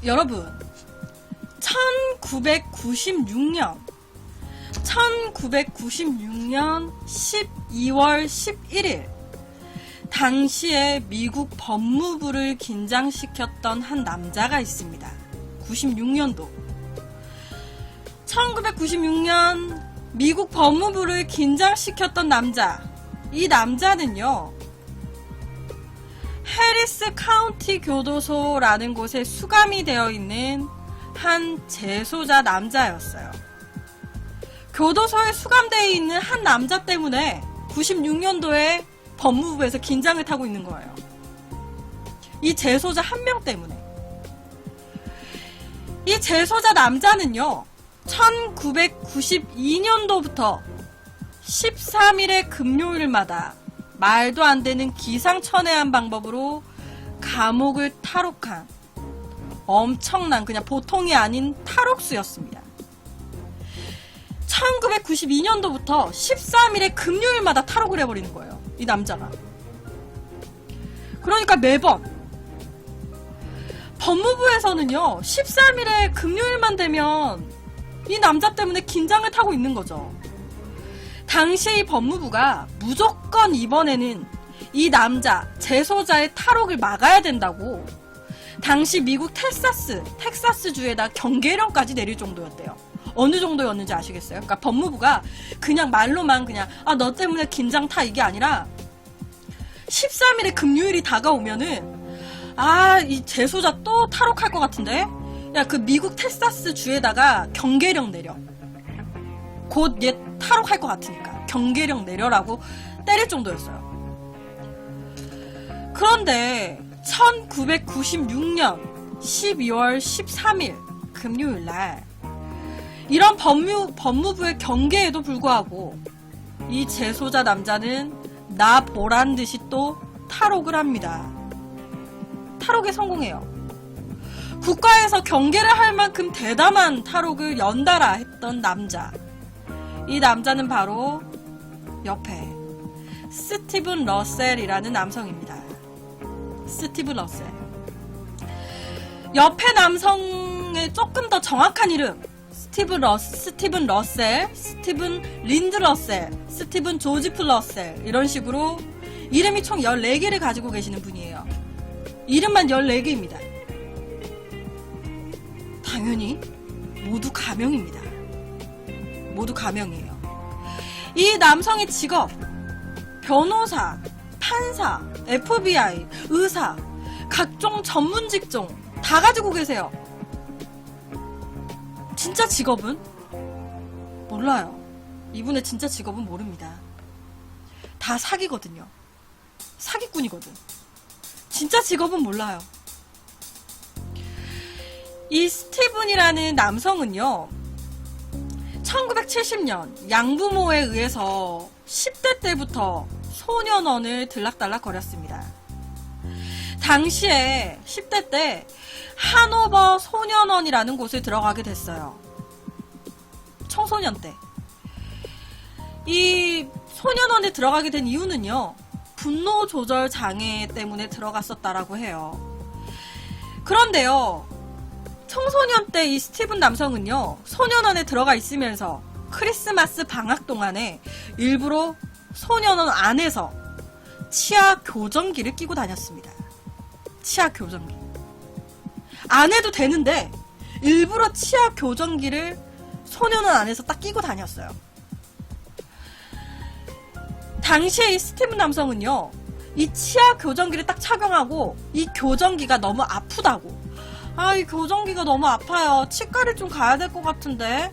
여러분, 1996년 12월 11일 당시에 미국 법무부를 긴장시켰던 한 남자가 있습니다. 96년도 1996년 미국 법무부를 긴장시켰던 남자, 이 남자는요 해리스 카운티 교도소라는 곳에 수감이 되어 있는 한 재소자 남자였어요. 교도소에 수감되어 있는 한 남자 때문에 96년도에 법무부에서 긴장을 타고 있는 거예요. 이 재소자 한 명 때문에. 이 재소자 남자는요 1992년도부터 13일의 금요일마다 말도 안 되는 기상천외한 방법으로 감옥을 탈옥한 엄청난, 그냥 보통이 아닌 탈옥수였습니다. 1992년도부터 13일의 금요일마다 탈옥을 해버리는 거예요. 이 남자가. 그러니까 매번 법무부에서는요 13일의 금요일만 되면 이 남자 때문에 긴장을 타고 있는 거죠. 당시 이 법무부가 무조건 이번에는 이 남자, 재소자의 탈옥을 막아야 된다고 당시 미국 텍사스주에다 경계령까지 내릴 정도였대요. 어느 정도였는지 아시겠어요? 그러니까 법무부가 그냥 말로만 그냥 너 때문에 긴장 타 이게 아니라 13일의 금요일이 다가오면은 이 재소자 또 탈옥할 것 같은데? 야, 그 미국 텍사스주에다가 경계령 내려. 곧 얘 탈옥할 것 같으니까 경계령 내려라고 때릴 정도였어요. 그런데 1996년 12월 13일 금요일날 이런 법무부의 경계에도 불구하고 이 재소자 남자는 나 보란 듯이 또 탈옥을 합니다. 탈옥에 성공해요. 국가에서 경계를 할 만큼 대담한 탈옥을 연달아 했던 남자. 이 남자는 바로 옆에 스티븐 러셀이라는 남성입니다. 스티븐 러셀. 옆에 남성의 조금 더 정확한 이름 스티븐 러셀, 스티븐 린드 러셀, 스티븐 조지프 러셀 이런 식으로 이름이 총 14개를 가지고 계시는 분이에요. 이름만 14개입니다. 당연히 모두 가명입니다. 모두 가명이에요. 이 남성의 직업, 변호사, 판사, FBI, 의사, 각종 전문 직종 다 가지고 계세요. 진짜 직업은? 몰라요. 이분의 진짜 직업은 모릅니다. 다 사기거든요. 사기꾼이거든. 진짜 직업은 몰라요. 이 스티븐이라는 남성은요 1970년 양부모에 의해서 10대 때부터 소년원을 들락달락 거렸습니다. 당시에 10대 때 하노버 소년원이라는 곳에 들어가게 됐어요. 청소년 때. 이 소년원에 들어가게 된 이유는요 분노 조절 장애 때문에 들어갔었다라고 해요. 그런데요 청소년 때 이 스티븐 남성은요 소년원에 들어가 있으면서 크리스마스 방학 동안에 일부러 소년원 안에서 치아 교정기를 끼고 다녔습니다. 치아 교정기. 안 해도 되는데 일부러 치아 교정기를 소년원 안에서 딱 끼고 다녔어요. 당시에 이 스티븐 남성은요 이 치아 교정기를 딱 착용하고 이 교정기가 너무 아프다고 이 교정기가 너무 아파요. 치과를 좀 가야 될 것 같은데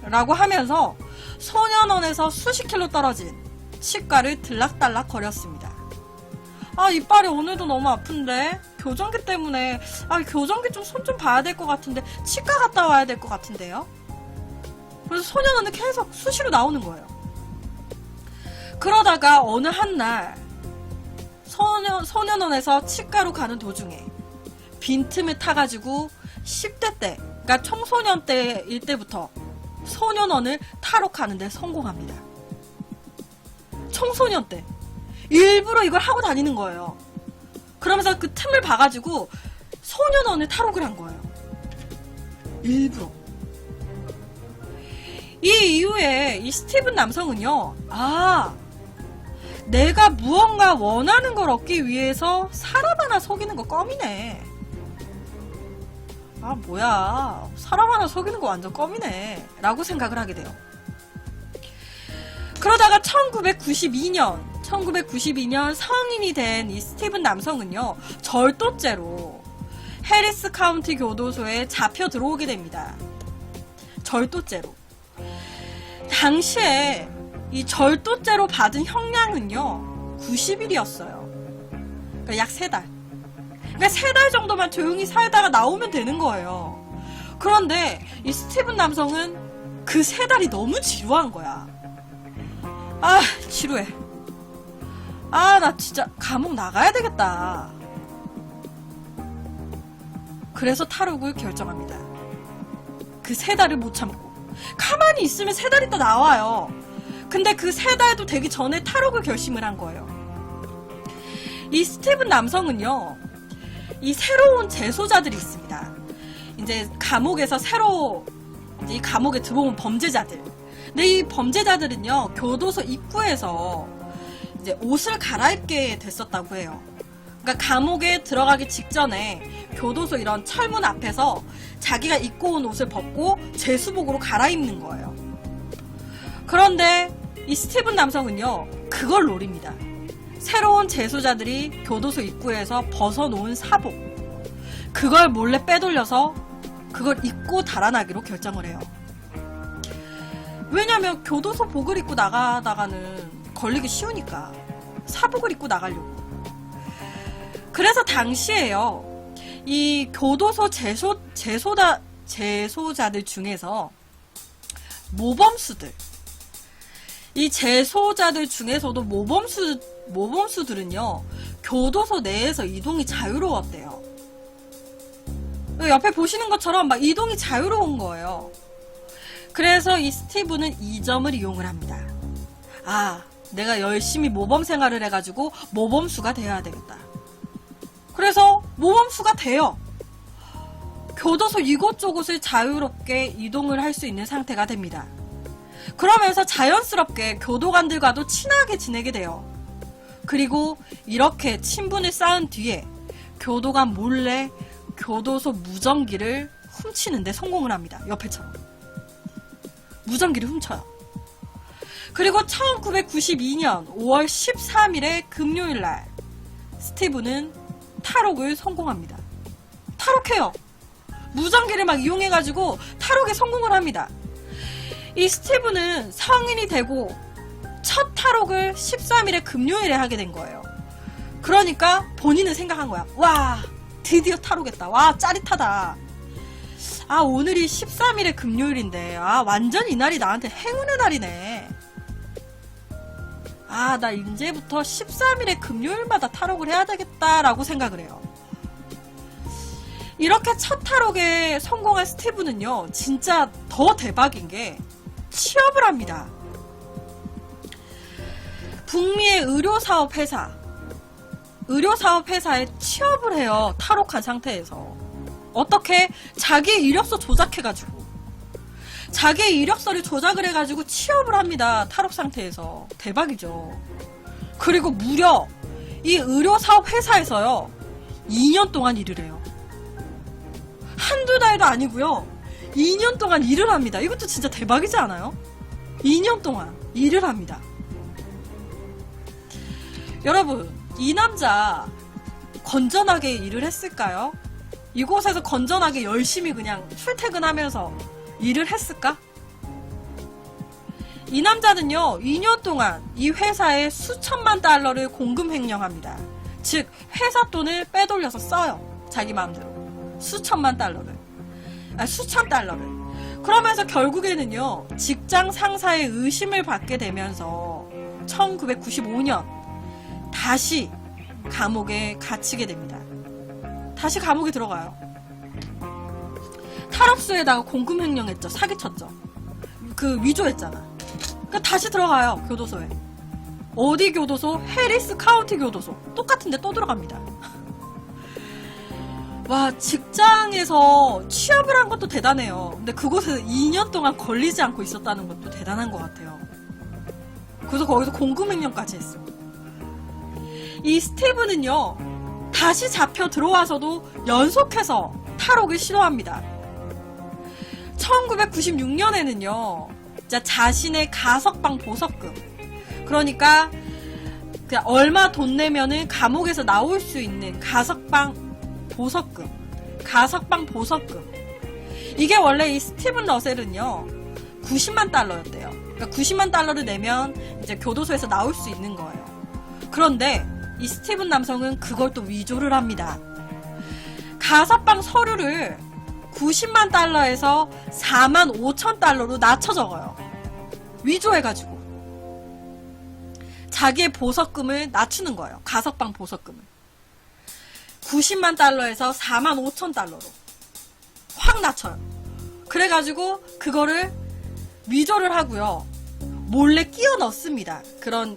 라고 하면서 소년원에서 수십 킬로 떨어진 치과를 들락달락 거렸습니다. 이빨이 오늘도 너무 아픈데 교정기 때문에 교정기 좀 손 좀 봐야 될 것 같은데 치과 갔다 와야 될 것 같은데요. 그래서 소년원은 계속 수시로 나오는 거예요. 그러다가 어느 한날 소년원에서 치과로 가는 도중에 빈틈을 타가지고 10대 때 그러니까 청소년 때일 때부터 소년원을 탈옥하는데 성공합니다. 청소년 때 일부러 이걸 하고 다니는 거예요. 그러면서 그 틈을 봐가지고 소년원을 탈옥을 한 거예요. 일부러. 이 이후에 이 스티븐 남성은요, 내가 무언가 원하는 걸 얻기 위해서 사람 하나 속이는 거 껌이네. 뭐야, 사람 하나 속이는 거 완전 껌이네 라고 생각을 하게 돼요. 그러다가 1992년 성인이 된 이 스티븐 남성은요, 절도죄로 해리스 카운티 교도소에 잡혀 들어오게 됩니다. 절도죄로. 당시에 이 절도죄로 받은 형량은요 90일이었어요. 그러니까 약 3달. 그러니까 3달 정도만 조용히 살다가 나오면 되는 거예요. 그런데 이 스티븐 남성은 그 3달이 너무 지루한 거야. 지루해. 나 진짜 감옥 나가야 되겠다. 그래서 탈옥을 결정합니다. 그 3달을 못 참고. 가만히 있으면 3달 있다 나와요. 근데 그 3달도 되기 전에 탈옥을 결심을 한 거예요. 이 스티븐 남성은요, 이 새로운 재소자들이 있습니다. 이제 감옥에서 이제 이 감옥에 들어온 범죄자들. 근데 이 범죄자들은요, 교도소 입구에서 이제 옷을 갈아입게 됐었다고 해요. 그러니까 감옥에 들어가기 직전에 교도소 이런 철문 앞에서 자기가 입고 온 옷을 벗고 제수복으로 갈아입는 거예요. 그런데 이 스티븐 남성은요, 그걸 노립니다. 새로운 재소자들이 교도소 입구에서 벗어놓은 사복, 그걸 몰래 빼돌려서 그걸 입고 달아나기로 결정을 해요. 왜냐면 교도소 복을 입고 나가다가는 걸리기 쉬우니까 사복을 입고 나가려고. 그래서 당시에요, 이 교도소 재소자들 중에서 모범수들, 이 재소자들 중에서도 모범수들은요, 교도소 내에서 이동이 자유로웠대요. 옆에 보시는 것처럼 막 이동이 자유로운 거예요. 그래서 이 스티븐은 이 점을 이용을 합니다. 내가 열심히 모범 생활을 해가지고 모범수가 되어야 되겠다. 그래서 모범수가 돼요. 교도소 이곳저곳을 자유롭게 이동을 할 수 있는 상태가 됩니다. 그러면서 자연스럽게 교도관들과도 친하게 지내게 돼요. 그리고 이렇게 친분을 쌓은 뒤에 교도관 몰래 교도소 무전기를 훔치는데 성공을 합니다. 옆에처럼. 무전기를 훔쳐요. 그리고 1992년 5월 13일에 금요일날 스티븐은 탈옥을 성공합니다. 탈옥해요. 무전기를 막 이용해가지고 탈옥에 성공을 합니다. 이 스티븐은 성인이 되고 첫 탈옥을 13일에 금요일에 하게 된 거예요. 그러니까 본인은 생각한 거야. 와, 드디어 탈옥했다. 와, 짜릿하다. 오늘이 13일의 금요일인데, 완전 이날이 나한테 행운의 날이네. 나 이제부터 13일의 금요일마다 탈옥을 해야 되겠다라고 생각을 해요. 이렇게 첫 탈옥에 성공한 스티븐은요, 진짜 더 대박인 게 취업을 합니다. 북미의 의료사업 회사에 취업을 해요. 탈옥한 상태에서. 어떻게? 자기의 이력서 조작해가지고. 자기의 이력서를 조작을 해가지고 취업을 합니다. 탈옥 상태에서. 대박이죠. 그리고 무려 이 의료사업 회사에서요, 2년 동안 일을 해요. 한두 달도 아니고요, 2년 동안 일을 합니다. 이것도 진짜 대박이지 않아요? 2년 동안 일을 합니다. 여러분, 이 남자 건전하게 일을 했을까요? 이곳에서 건전하게 열심히 그냥 출퇴근하면서 일을 했을까? 이 남자는요, 2년 동안 이 회사에 수천만 달러를 공금 횡령합니다. 즉, 회사 돈을 빼돌려서 써요. 자기 마음대로. 수천 달러를. 그러면서 결국에는요, 직장 상사의 의심을 받게 되면서 1995년 다시 감옥에 갇히게 됩니다. 다시 감옥에 들어가요. 탈옥수에다가 공금횡령했죠. 사기쳤죠. 그 위조했잖아. 그러니까 다시 들어가요. 교도소에. 어디 교도소? 해리스 카운티 교도소. 똑같은데 또 들어갑니다. 와, 직장에서 취업을 한 것도 대단해요. 근데 그곳에서 2년 동안 걸리지 않고 있었다는 것도 대단한 것 같아요. 그래서 거기서 공금횡령까지 했어. 이 스티브는요, 다시 잡혀 들어와서도 연속해서 탈옥을 시도합니다. 1996년에는요, 자신의 가석방 보석금, 그러니까 그냥 얼마 돈 내면은 감옥에서 나올 수 있는 가석방 보석금. 이게 원래 이 스티븐 러셀은요, 90만 달러였대요. 그러니까 90만 달러를 내면 이제 교도소에서 나올 수 있는 거예요. 그런데 이 스티븐 남성은 그걸 또 위조를 합니다. 가석방 서류를 90만 달러에서 4만 5천 달러로 낮춰 적어요. 위조해가지고. 자기의 보석금을 낮추는 거예요. 가석방 보석금을. 90만 달러에서 4만 5천 달러로. 확 낮춰요. 그래가지고 그거를 위조를 하고요. 몰래 끼워 넣습니다.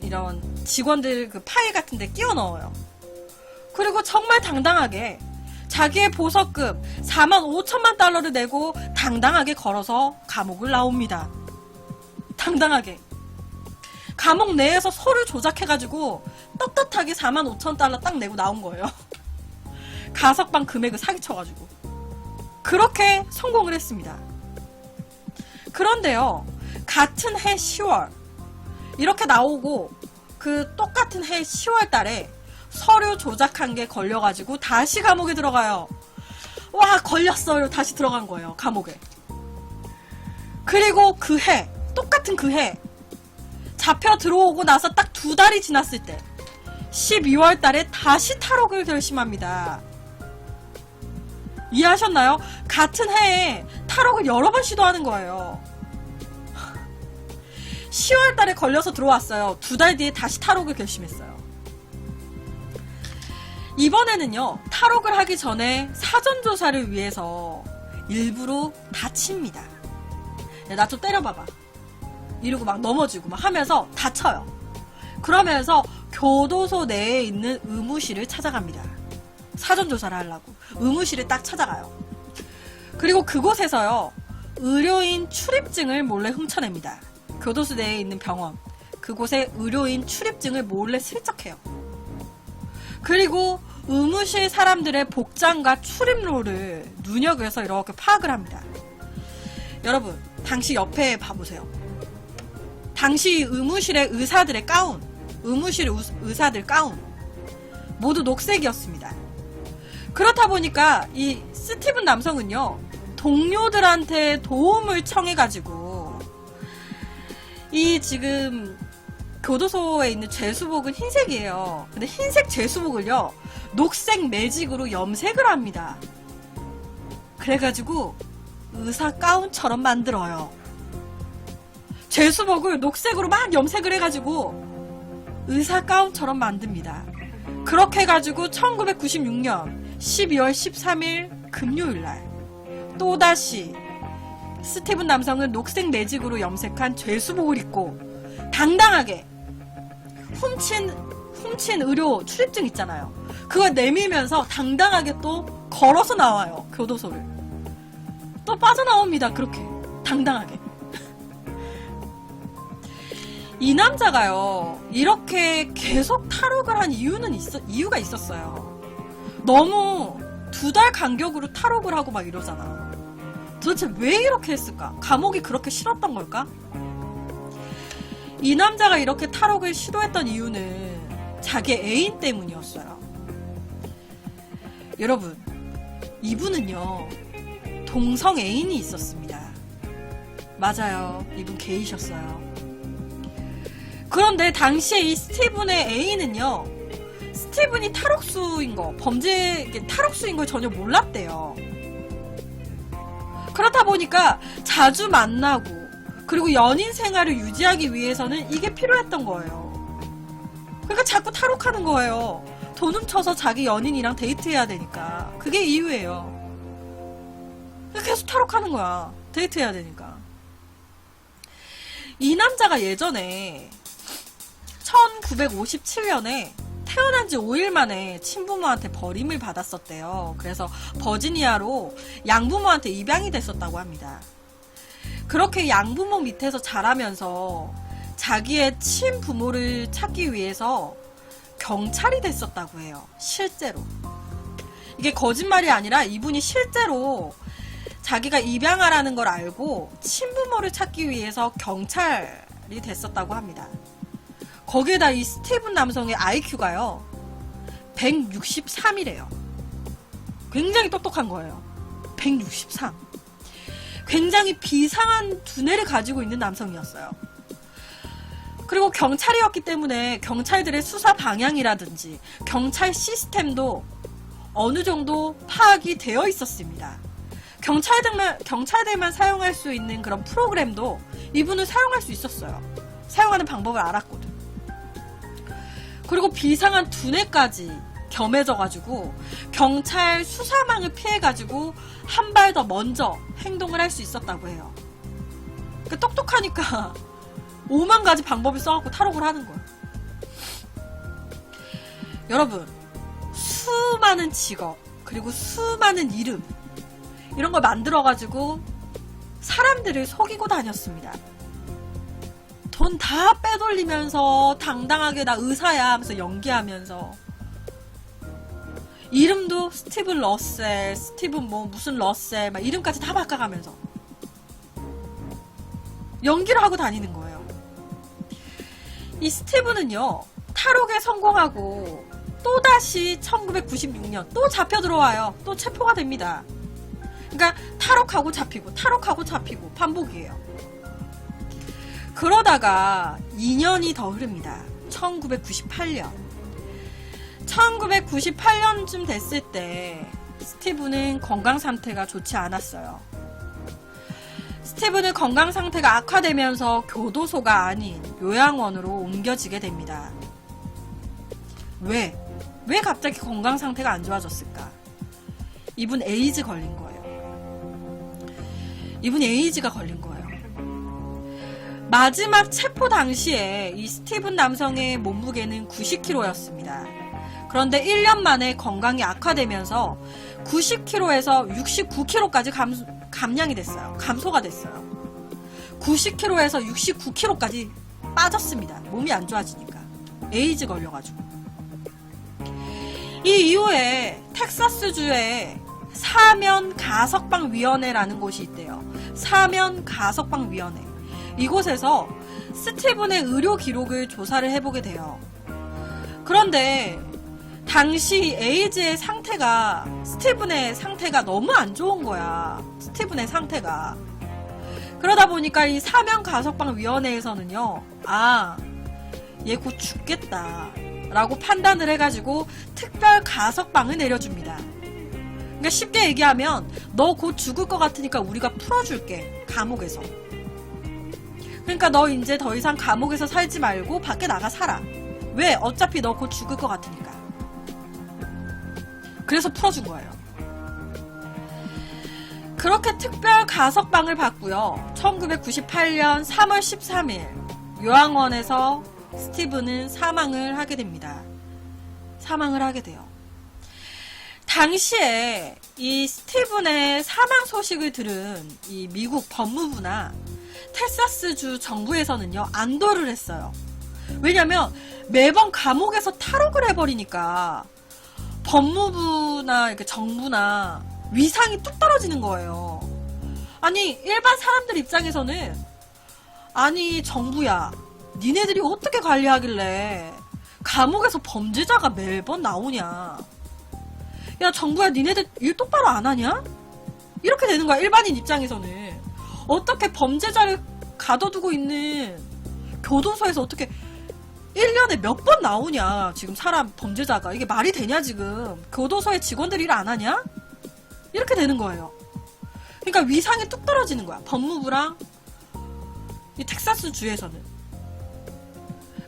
이런 직원들 그 파일 같은 데 끼워 넣어요. 그리고 정말 당당하게 자기의 보석금 4만 5천만 달러를 내고 당당하게 걸어서 감옥을 나옵니다. 당당하게. 감옥 내에서 서류 조작해가지고 떳떳하게 4만 5천 달러 딱 내고 나온 거예요. 가석방 금액을 사기쳐가지고. 그렇게 성공을 했습니다. 그런데요, 같은 해 10월 이렇게 나오고 그 똑같은 해 10월 달에 서류 조작한 게 걸려가지고 다시 감옥에 들어가요. 와, 걸렸어요. 다시 들어간 거예요. 감옥에. 그리고 그 해, 똑같은 그 해 잡혀 들어오고 나서 딱 2달이 지났을 때 12월 달에 다시 탈옥을 결심합니다. 이해하셨나요? 같은 해에 탈옥을 여러 번 시도하는 거예요. 10월 달에 걸려서 들어왔어요. 2달 뒤에 다시 탈옥을 결심했어요. 이번에는요, 탈옥을 하기 전에 사전조사를 위해서 일부러 다칩니다. 나 좀 때려봐봐. 이러고 막 넘어지고 막 하면서 다쳐요. 그러면서 교도소 내에 있는 의무실을 찾아갑니다. 사전조사를 하려고. 의무실을 딱 찾아가요. 그리고 그곳에서요, 의료인 출입증을 몰래 훔쳐냅니다. 교도소 내에 있는 병원. 그곳에 의료인 출입증을 몰래 슬쩍해요. 그리고 의무실 사람들의 복장과 출입로를 눈여겨서 이렇게 파악을 합니다. 여러분, 당시 옆에 봐보세요. 당시 의무실의 의사들의 가운, 의무실 의사들 가운, 모두 녹색이었습니다. 그렇다 보니까 이 스티븐 남성은요, 동료들한테 도움을 청해가지고 이 지금 교도소에 있는 죄수복은 흰색이에요. 근데 흰색 죄수복을요, 녹색 매직으로 염색을 합니다. 그래가지고 의사 가운처럼 만들어요. 죄수복을 녹색으로 막 염색을 해가지고 의사 가운처럼 만듭니다. 그렇게 해가지고 1996년 12월 13일 금요일날 또다시 스티븐 남성은 녹색 매직으로 염색한 죄수복을 입고 당당하게 훔친 의료 출입증 있잖아요. 그거 내밀면서 당당하게 또 걸어서 나와요. 교도소를. 또 빠져나옵니다. 그렇게 당당하게. 이 남자가요, 이렇게 계속 탈옥을 한 이유가 있었어요. 너무 2달 간격으로 탈옥을 하고 막 이러잖아. 도대체 왜 이렇게 했을까? 감옥이 그렇게 싫었던 걸까? 이 남자가 이렇게 탈옥을 시도했던 이유는 자기 애인 때문이었어요. 여러분, 이분은요, 동성 애인이 있었습니다. 맞아요. 이분 게이셨어요. 그런데 당시에 이 스티븐의 애인은요, 스티븐이 탈옥수인 걸 전혀 몰랐대요. 그렇다 보니까 자주 만나고, 그리고 연인 생활을 유지하기 위해서는 이게 필요했던 거예요. 그러니까 자꾸 탈옥하는 거예요. 돈 훔쳐서 자기 연인이랑 데이트해야 되니까. 그게 이유예요. 계속 탈옥하는 거야. 데이트해야 되니까. 이 남자가 예전에 1957년에 태어난 지 5일 만에 친부모한테 버림을 받았었대요. 그래서 버지니아로 양부모한테 입양이 됐었다고 합니다. 그렇게 양부모 밑에서 자라면서 자기의 친부모를 찾기 위해서 경찰이 됐었다고 해요. 실제로. 이게 거짓말이 아니라 이분이 실제로 자기가 입양하라는 걸 알고 친부모를 찾기 위해서 경찰이 됐었다고 합니다. 거기에다 이 스티븐 남성의 IQ가요 163이래요. 굉장히 똑똑한 거예요. 163. 굉장히 비상한 두뇌를 가지고 있는 남성이었어요. 그리고 경찰이었기 때문에 경찰들의 수사 방향이라든지 경찰 시스템도 어느 정도 파악이 되어 있었습니다. 경찰들만 사용할 수 있는 그런 프로그램도 이분은 사용할 수 있었어요. 사용하는 방법을 알았거든. 그리고 비상한 두뇌까지 겸해져가지고 경찰 수사망을 피해가지고 한 발 더 먼저 행동을 할 수 있었다고 해요. 그러니까 똑똑하니까 5만 가지 방법을 써갖고 탈옥을 하는 거야. 여러분, 수많은 직업 그리고 수많은 이름 이런 걸 만들어가지고 사람들을 속이고 다녔습니다. 돈 다 빼돌리면서 당당하게 나 의사야 하면서 연기하면서 이름도 스티븐 러셀, 스티븐 뭐 무슨 러셀 막 이름까지 다 바꿔가면서 연기를 하고 다니는 거예요. 이 스티븐은요 탈옥에 성공하고 또다시 1996년 또 잡혀 들어와요. 또 체포가 됩니다. 그러니까 탈옥하고 잡히고 반복이에요. 그러다가 2년이 더 흐릅니다. 1998년. 1998년쯤 됐을 때 스티븐은 건강 상태가 좋지 않았어요. 스티븐은 건강 상태가 악화되면서 교도소가 아닌 요양원으로 옮겨지게 됩니다. 왜 갑자기 건강 상태가 안 좋아졌을까? 이분 에이즈 걸린 거예요. 이분이 에이즈가 걸린 거예요. 마지막 체포 당시에 이 스티븐 남성의 몸무게는 90kg였습니다. 그런데 1년 만에 건강이 악화되면서 90kg에서 69kg까지 감량이 됐어요. 감소가 됐어요. 90kg에서 69kg까지 빠졌습니다. 몸이 안 좋아지니까. 에이즈 걸려가지고. 이 이후에 텍사스주에 사면가석방위원회라는 곳이 있대요. 사면가석방위원회. 이곳에서 스티븐의 의료 기록을 조사를 해보게 돼요. 그런데 당시 에이즈의 상태가 스티븐의 상태가 너무 안 좋은 거야. 스티븐의 상태가. 그러다 보니까 이 사면가석방위원회에서는요. 얘 곧 죽겠다 라고 판단을 해가지고 특별 가석방을 내려줍니다. 그러니까 쉽게 얘기하면 너 곧 죽을 것 같으니까 우리가 풀어줄게. 감옥에서. 그러니까 너 이제 더 이상 감옥에서 살지 말고 밖에 나가 살아. 왜? 어차피 너 곧 죽을 것 같으니까. 그래서 풀어준 거예요. 그렇게 특별 가석방을 받고요. 1998년 3월 13일 요양원에서 스티븐은 사망을 하게 됩니다. 사망을 하게 돼요. 당시에 이 스티븐의 사망 소식을 들은 이 미국 법무부나 텍사스주 정부에서는요 안도를 했어요. 왜냐면 매번 감옥에서 탈옥을 해버리니까 법무부나 이렇게 정부나 위상이 뚝 떨어지는 거예요. 아니 일반 사람들 입장에서는 아니 정부야 니네들이 어떻게 관리하길래 감옥에서 범죄자가 매번 나오냐. 야 정부야 니네들 일 똑바로 안 하냐? 이렇게 되는 거야. 일반인 입장에서는. 어떻게 범죄자를 가둬두고 있는 교도소에서 어떻게 1년에 몇 번 나오냐 지금 사람 범죄자가. 이게 말이 되냐 지금. 교도소의 직원들이 일 안 하냐? 이렇게 되는 거예요. 그러니까 위상이 뚝 떨어지는 거야. 법무부랑 이 텍사스 주에서는.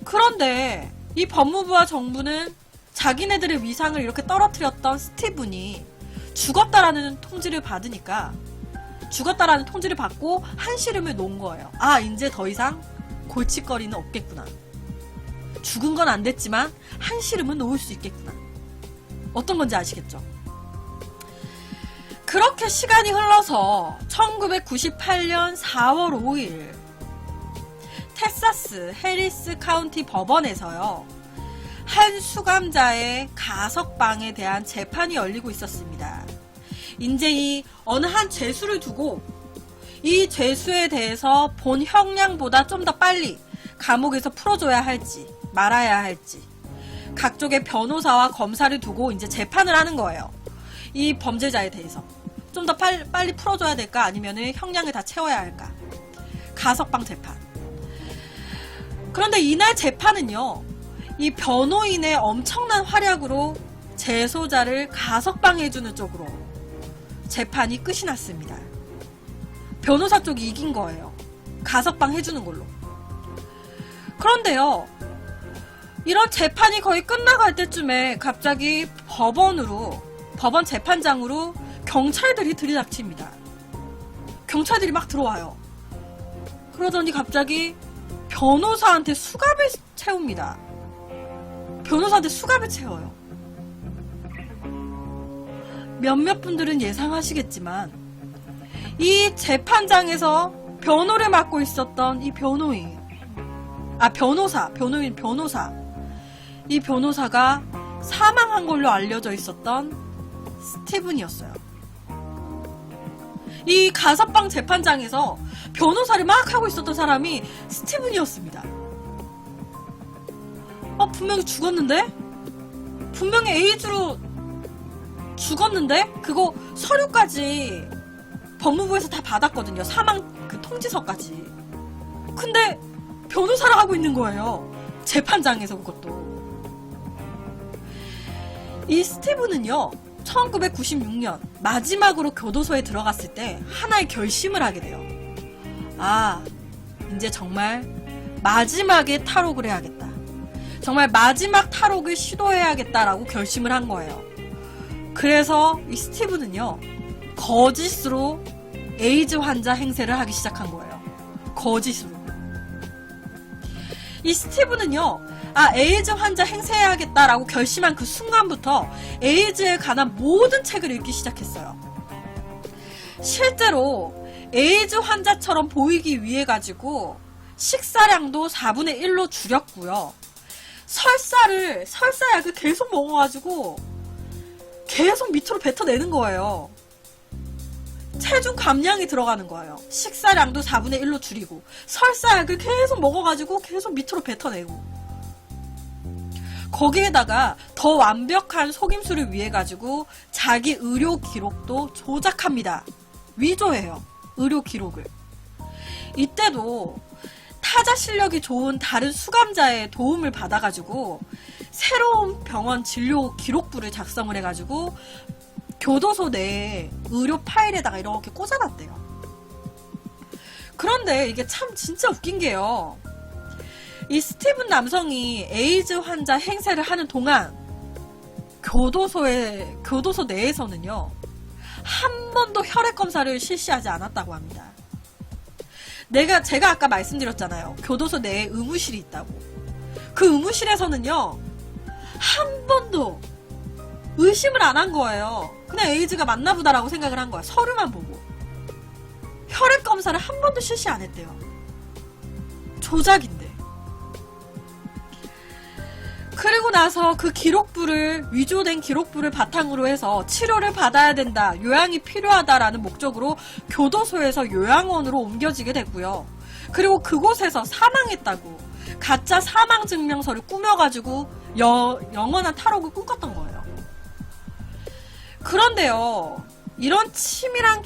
그런데 이 법무부와 정부는 자기네들의 위상을 이렇게 떨어뜨렸던 스티븐이 죽었다라는 통지를 받으니까 죽었다라는 통지를 받고 한시름을 놓은 거예요. 아, 이제 더 이상 골칫거리는 없겠구나. 죽은 건 안 됐지만 한시름은 놓을 수 있겠구나. 어떤 건지 아시겠죠? 그렇게 시간이 흘러서 1998년 4월 5일 텍사스 해리스 카운티 법원에서요, 한 수감자의 가석방에 대한 재판이 열리고 있었습니다. 이제 이 어느 한 죄수를 두고 이 죄수에 대해서 본 형량보다 좀 더 빨리 감옥에서 풀어줘야 할지 말아야 할지 각종의 변호사와 검사를 두고 이제 재판을 하는 거예요. 이 범죄자에 대해서 좀 더 빨리 풀어줘야 될까, 아니면은 형량을 다 채워야 할까. 가석방 재판. 그런데 이날 재판은요, 이 변호인의 엄청난 활약으로 재소자를 가석방해주는 쪽으로 재판이 끝이 났습니다. 변호사 쪽이 이긴 거예요. 가석방 해주는 걸로. 그런데요, 이런 재판이 거의 끝나갈 때쯤에 갑자기 법원 재판장으로 경찰들이 들이닥칩니다. 경찰들이 막 들어와요. 그러더니 갑자기 변호사한테 수갑을 채웁니다. 변호사한테 수갑을 채워요. 몇몇 분들은 예상하시겠지만 이 재판장에서 변호를 맡고 있었던 이 변호인, 이 변호사가 사망한 걸로 알려져 있었던 스티븐이었어요. 이 가석방 재판장에서 변호사를 막 하고 있었던 사람이 스티븐이었습니다. 분명히 죽었는데? 분명히 에이즈로 죽었는데? 그거 서류까지 법무부에서 다 받았거든요. 사망 그 통지서까지. 근데 변호사를 하고 있는 거예요. 재판장에서 그것도. 이 스티븐은요, 1996년 마지막으로 교도소에 들어갔을 때 하나의 결심을 하게 돼요. 아, 이제 정말 마지막에 탈옥을 해야겠다. 정말 마지막 탈옥을 시도해야겠다라고 결심을 한 거예요. 그래서 이 스티븐은요, 거짓으로 에이즈 환자 행세를 하기 시작한 거예요. 거짓으로. 이 스티븐은요, 에이즈 환자 행세해야겠다라고 결심한 그 순간부터 에이즈에 관한 모든 책을 읽기 시작했어요. 실제로 에이즈 환자처럼 보이기 위해 가지고 식사량도 4분의 1로 줄였고요. 설사약을 계속 먹어가지고 계속 밑으로 뱉어내는 거예요. 체중 감량이 들어가는 거예요. 식사량도 4분의 1로 줄이고 설사약을 계속 먹어가지고 계속 밑으로 뱉어내고, 거기에다가 더 완벽한 속임수를 위해 가지고 자기 의료 기록도 조작합니다. 위조해요. 의료 기록을. 이때도 타자 실력이 좋은 다른 수감자의 도움을 받아가지고 새로운 병원 진료 기록부를 작성을 해가지고 교도소 내에 의료 파일에다가 이렇게 꽂아놨대요. 그런데 이게 참 진짜 웃긴 게요, 이 스티븐 남성이 에이즈 환자 행세를 하는 동안 교도소 내에서는요, 한 번도 혈액 검사를 실시하지 않았다고 합니다. 제가 아까 말씀드렸잖아요. 교도소 내에 의무실이 있다고. 그 의무실에서는요, 한 번도 의심을 안 한 거예요. 그냥 에이즈가 맞나보다라고 생각을 한 거야. 서류만 보고. 혈액 검사를 한 번도 실시 안 했대요. 조작인데. 그리고 나서 그 위조된 기록부를 바탕으로 해서 치료를 받아야 된다, 요양이 필요하다라는 목적으로 교도소에서 요양원으로 옮겨지게 됐고요. 그리고 그곳에서 사망했다고 가짜 사망 증명서를 꾸며가지고 영원한 탈옥을 꿈꿨던 거예요. 그런데요, 이런 치밀한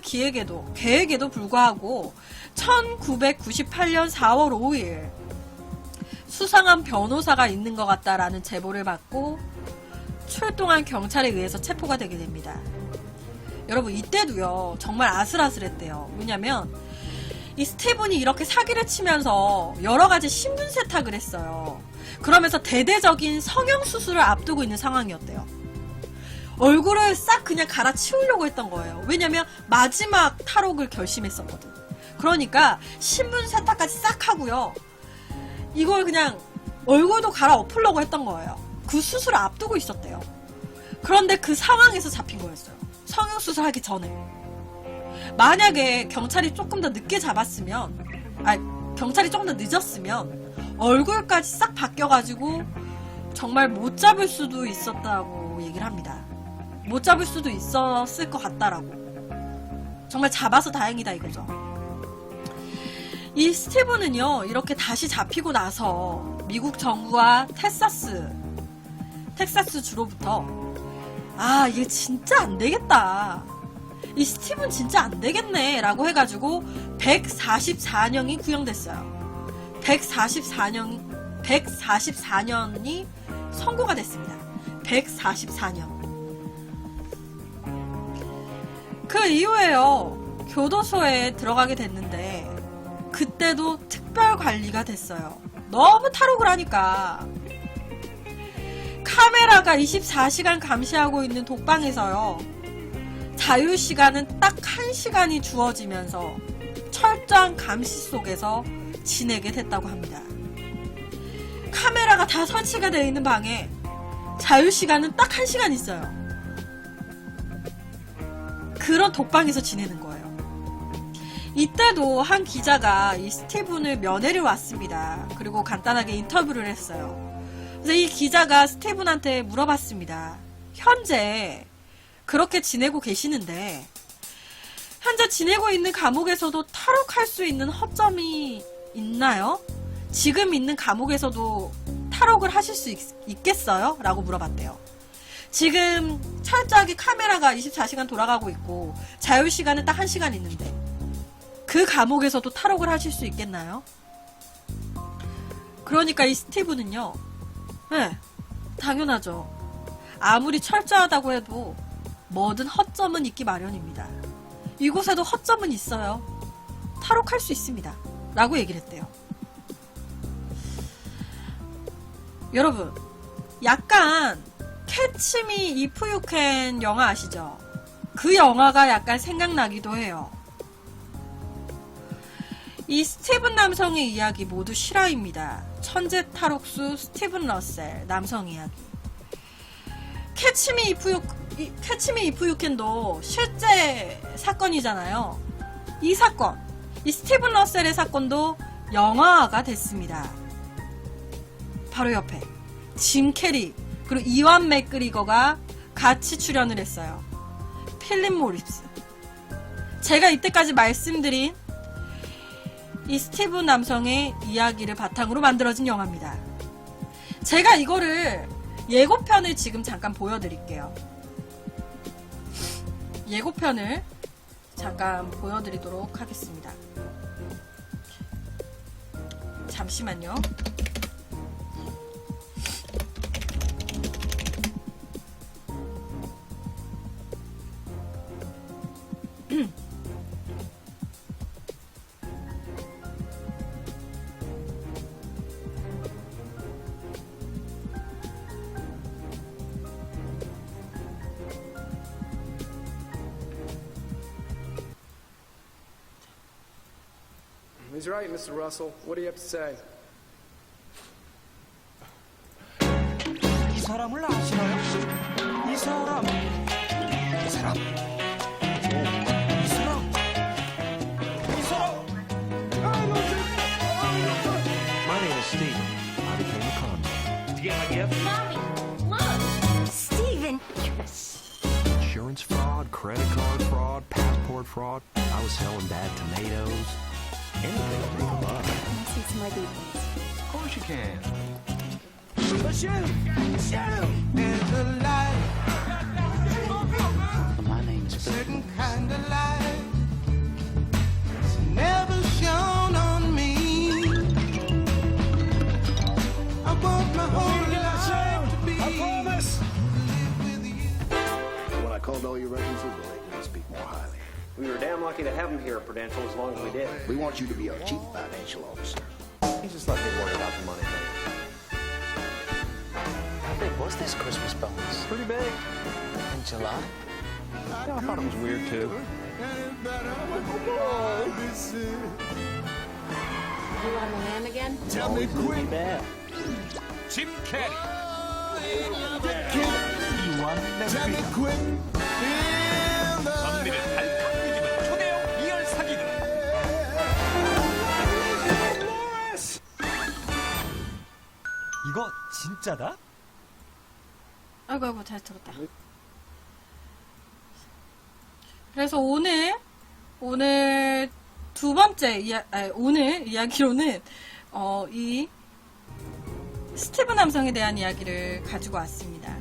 계획에도 불구하고 1998년 4월 5일 수상한 변호사가 있는 것 같다라는 제보를 받고 출동한 경찰에 의해서 체포가 되게 됩니다. 여러분, 이때도요, 정말 아슬아슬했대요. 왜냐면 이 스티븐이 이렇게 사기를 치면서 여러 가지 신분 세탁을 했어요. 그러면서 대대적인 성형수술을 앞두고 있는 상황이었대요. 얼굴을 싹 그냥 갈아치우려고 했던 거예요. 왜냐면 마지막 탈옥을 결심했었거든. 그러니까 신분 세탁까지 싹 하고요. 이걸 그냥 얼굴도 갈아엎으려고 했던 거예요. 그 수술을 앞두고 있었대요. 그런데 그 상황에서 잡힌 거였어요. 성형수술 하기 전에. 만약에 경찰이 조금 더 늦게 잡았으면, 경찰이 조금 더 늦었으면 얼굴까지 싹 바뀌어가지고 정말 못 잡을 수도 있었다고 얘기를 합니다. 못 잡을 수도 있었을 것 같다라고. 정말 잡아서 다행이다 이거죠. 이 스티브는요, 이렇게 다시 잡히고 나서 미국 정부와 텍사스 주로부터 이게 진짜 안 되겠다. 이 스티브는 진짜 안 되겠네 라고 해가지고 144년이 구형됐어요. 144년이 선고가 됐습니다. 144년. 그 이후에요, 교도소에 들어가게 됐는데 그때도 특별 관리가 됐어요. 너무 탈옥을 하니까. 카메라가 24시간 감시하고 있는 독방에서요, 자유시간은 딱 1시간이 주어지면서 철저한 감시 속에서 지내게 됐다고 합니다. 카메라가 다 설치가 되어 있는 방에 자유시간은 딱 1시간 있어요. 그런 독방에서 지내는 거예요. 이때도 한 기자가 이 스티븐을 면회를 왔습니다. 그리고 간단하게 인터뷰를 했어요. 그래서 이 기자가 스티븐한테 물어봤습니다. 현재 그렇게 지내고 계시는데 현재 지내고 있는 감옥에서도 탈옥할 수 있는 허점이 있나요? 지금 있는 감옥에서도 탈옥을 하실 수 있겠어요? 라고 물어봤대요. 지금 철저하게 카메라가 24시간 돌아가고 있고 자유시간은 딱 1시간 있는데 그 감옥에서도 탈옥을 하실 수 있겠나요? 그러니까 이 스티브는요, 네, 당연하죠. 아무리 철저하다고 해도 뭐든 허점은 있기 마련입니다. 이곳에도 허점은 있어요. 탈옥할 수 있습니다. 라고 얘기를 했대요. 여러분, 약간 캐치 미 이프 유 캔 영화 아시죠? 그 영화가 약간 생각나기도 해요. 이 스티븐 남성의 이야기 모두 실화입니다. 천재 탈옥수 스티븐 러셀 남성 이야기. 캐치 미 이프 유 캔도 실제 사건이잖아요. 이 사건, 이 스티븐 러셀의 사건도 영화화가 됐습니다. 바로 옆에 짐 캐리 그리고 이완 맥그리거가 같이 출연을 했어요. 필립 모리스. 제가 이때까지 말씀드린 이 스티븐 남성의 이야기를 바탕으로 만들어진 영화입니다. 제가 이거를 예고편을 지금 잠깐 보여드릴게요. 예고편을 잠깐 보여드리도록 하겠습니다. 잠시만요. He's right, Mr. Russell. What do you have to say? 이 사람을 아시나요? 이 사람. 이 사람. 이 사람. 이 사람. My name is Steven. I became a convict. Did you get my gift? Mommy, look! Steven! Insurance fraud, credit card fraud, passport fraud. I was selling bad tomatoes. Anything to make a buck. Can I see some ID, please? Of course you can. Shoot! There's a light, My name's a certain kind of light. It's never shone on me. I want my whole life to be. I promise. Live with you. When I called all your references, well, they couldn't speak more highly. We were damn lucky to have him here at Prudential as long as we did. We want you to be our chief financial officer. He's just let me worry about the money thing. How big was this Christmas bonus? Pretty big. think July? Yeah, I thought it was weird too. You want the lamb again? Tell me quick. Jim Carrey. Tell me quick. In the 전미를 발칵 뒤집은 초대형 이열 사기극. 이거 진짜다? 아이고, 잘 들었다. 그래서 오늘 두 번째 오늘 이야기로는, 이 스티브 남성에 대한 이야기를 가지고 왔습니다.